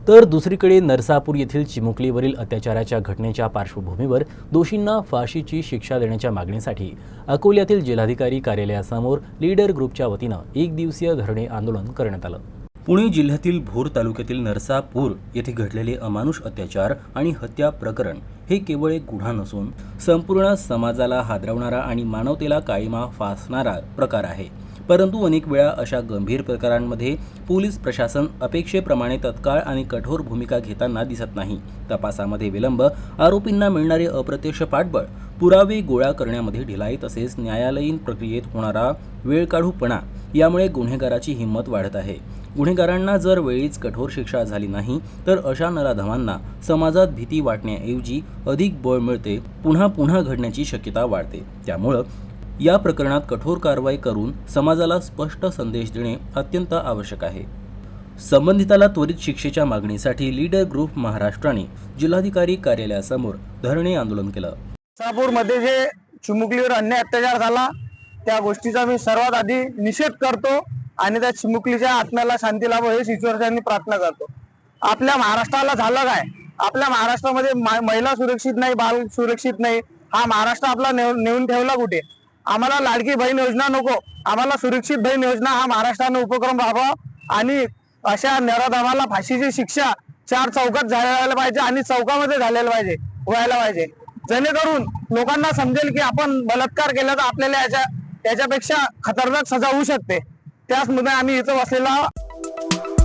तर दुसरीकडे नरसापूर येथील चिमुकलीवरील अत्याचाराच्या घटनेच्या पार्श्वभूमीवर दोषींना फाशीची शिक्षा देण्याच्या मागणीसाठी अकोल्यातील जिल्हाधिकारी कार्यालयासमोर लीडर ग्रुपच्या वतीनं एक दिवसीय धरणे आंदोलन करण्यात आलं। पुणे जिल्ह्यातील भोर तालुक्यातील नरसापूर येथे घडलेले अमानुष अत्याचार आणि हत्या प्रकरण हे केवळ एक गुन्हा नसून संपूर्ण समाजाला हादरवणारा आणि मानवतेला काळिमा फासणारा प्रकार आहे। परंतु अनेक वेळा अशा गंभीर प्रकारांमध्ये पोलीस प्रशासन अपेक्षेप्रमाणे तत्काळ आणि कठोर भूमिका घेताना दिसत नाही। तपासामध्ये विलंब, आरोपींना मिळणारे अप्रत्यक्ष पाठबळ, पुरावे गोळा करण्यामध्ये ढिलाई तसेच न्यायालयीन प्रक्रियेत होणारा वेळकाढूपणा यामुळे गुन्हेगाराची हिंमत वाढत आहे। गुन्हेगारांना जर वेळीच कठोर शिक्षा झाली नाही तर अशा नराधमांना समाजात भीती वाटण्याऐवजी अधिक बळ मिळते, पुन्हा घडण्याची शक्यता वाढते। त्यामुळे या प्रकरणात कठोर कारवाई करून समाजाला स्पष्ट संदेश देणे अत्यंत आवश्यक आहे। संबंधिताला त्वरित शिक्षेच्या मागणीसाठी लीडर ग्रुप महाराष्ट्राने जिल्हाधिकारी कार्यालयासमोर धरणे आंदोलन केलं। नरसापूरमध्ये जे चिमुकलीवर अन्याय अत्याचार झाला त्या गोष्टीचा मी सर्वात आधी निषेध करतो आणि त्या चिमुकलीच्या आत्म्याला शांती लाभो हेच ईश्वराच्यांनी प्रार्थना करतो। आपल्या महाराष्ट्राला झालं काय? आपल्या महाराष्ट्रामध्ये महिला सुरक्षित नाही, बाल सुरक्षित नाही। हा महाराष्ट्र आपला नेऊन ठेवला कुठे? आम्हाला लाडकी बहीण योजना नको, आम्हाला सुरक्षित बहीण योजना हा महाराष्ट्राने उपक्रम राबवा आणि अशा नराधमाला फाशीची शिक्षा 4 चौकात झालेला पाहिजे आणि चौकामध्ये व्हायला पाहिजे, जेणेकरून लोकांना समजेल की आपण बलात्कार केला तर आपल्याला याच्यापेक्षा खतरनाक सजा होऊ शकते। त्याचमुळे आम्ही इथं बसलेलो आहोत।